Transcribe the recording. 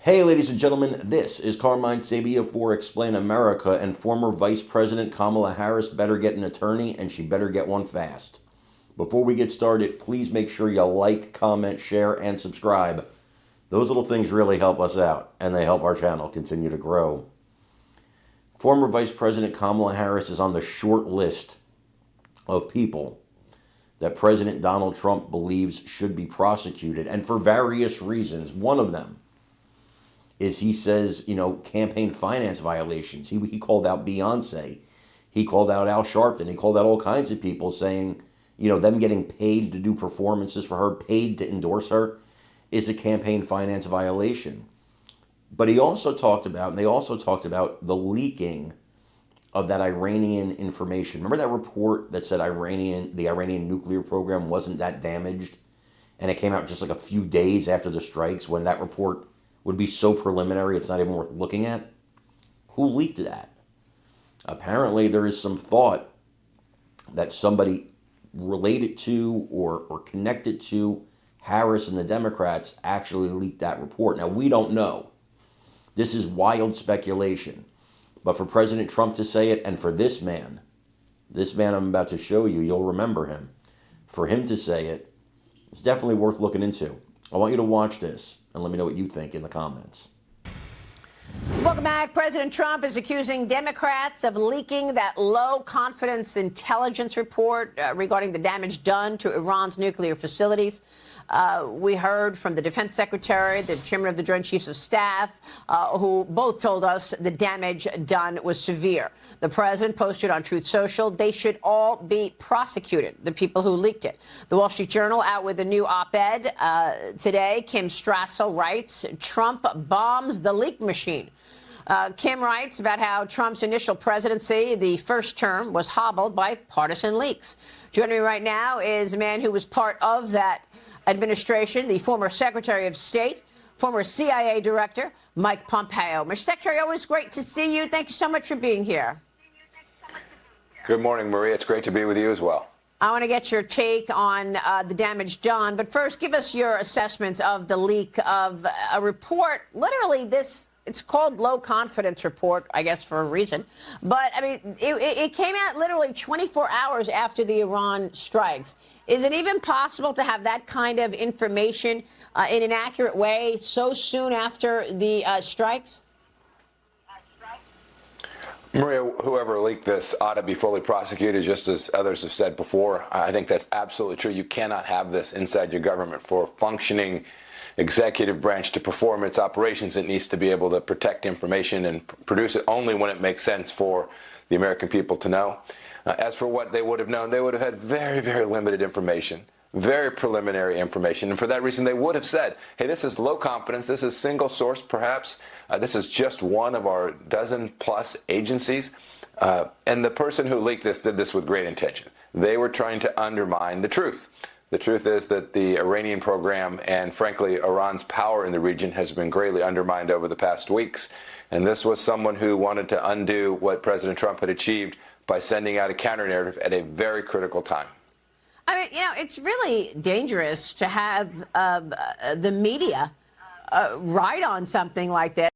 Hey, ladies and gentlemen, this is Carmine Sabia for Explain America, and former Vice President Kamala Harris better get an attorney, and she better get one fast. Before we get started, please make sure you like, comment, share, and subscribe. Those little things really help us out, and they help our channel continue to grow. Former Vice President Kamala Harris is on the short list of people that President Donald Trump believes should be prosecuted, and for various reasons. One of them is he says, campaign finance violations. He called out Beyonce. He called out Al Sharpton. He called out all kinds of people saying, them getting paid to do performances for her, paid to endorse her, is a campaign finance violation. But they also talked about the leaking of that Iranian information. Remember that report that said the Iranian nuclear program wasn't that damaged? And it came out just like a few days after the strikes, when that report would be so preliminary it's not even worth looking at. Who leaked that? Apparently there is some thought that somebody related to or connected to Harris and the Democrats actually leaked that report. Now, we don't know. This is wild speculation. But for President Trump to say it, and for this man I'm about to show you, you'll remember him, for him to say it, it's definitely worth looking into. I want you to watch this and let me know what you think in the comments. Welcome back. President Trump is accusing Democrats of leaking that low-confidence intelligence report regarding the damage done to Iran's nuclear facilities. We heard from the defense secretary, the chairman of the Joint Chiefs of Staff, who both told us the damage done was severe. The president posted on Truth Social, they should all be prosecuted, the people who leaked it. The Wall Street Journal out with a new op-ed today. Kim Strassel writes, Trump bombs the leak machine. Kim writes about how Trump's initial presidency, the first term, was hobbled by partisan leaks. Joining me right now is a man who was part of that administration, the former Secretary of State, former CIA Director, Mike Pompeo. Mr. Secretary, always great to see you. Thank you so much for being here. Good morning, Maria. It's great to be with you as well. I want to get your take on the damage done. But first, give us your assessment of the leak of a report. Literally, it's called low confidence report, I guess, for a reason. But, I mean, it came out literally 24 hours after the Iran strikes. Is it even possible to have that kind of information in an accurate way so soon after the strikes? Maria, whoever leaked this ought to be fully prosecuted, just as others have said before. I think that's absolutely true. You cannot have this inside your government. For functioning executive branch to perform its operations, it needs to be able to protect information and produce it only when it makes sense for the American people to know. As for what they would have known, they would have had very, very limited information, very preliminary information. And for that reason, they would have said, hey, this is low confidence. This is single source, perhaps. This is just one of our dozen-plus agencies. And the person who leaked this did this with great intention. They were trying to undermine the truth. The truth is that the Iranian program and, frankly, Iran's power in the region has been greatly undermined over the past weeks. And this was someone who wanted to undo what President Trump had achieved by sending out a counter-narrative at a very critical time. I mean, it's really dangerous to have the media write on something like this.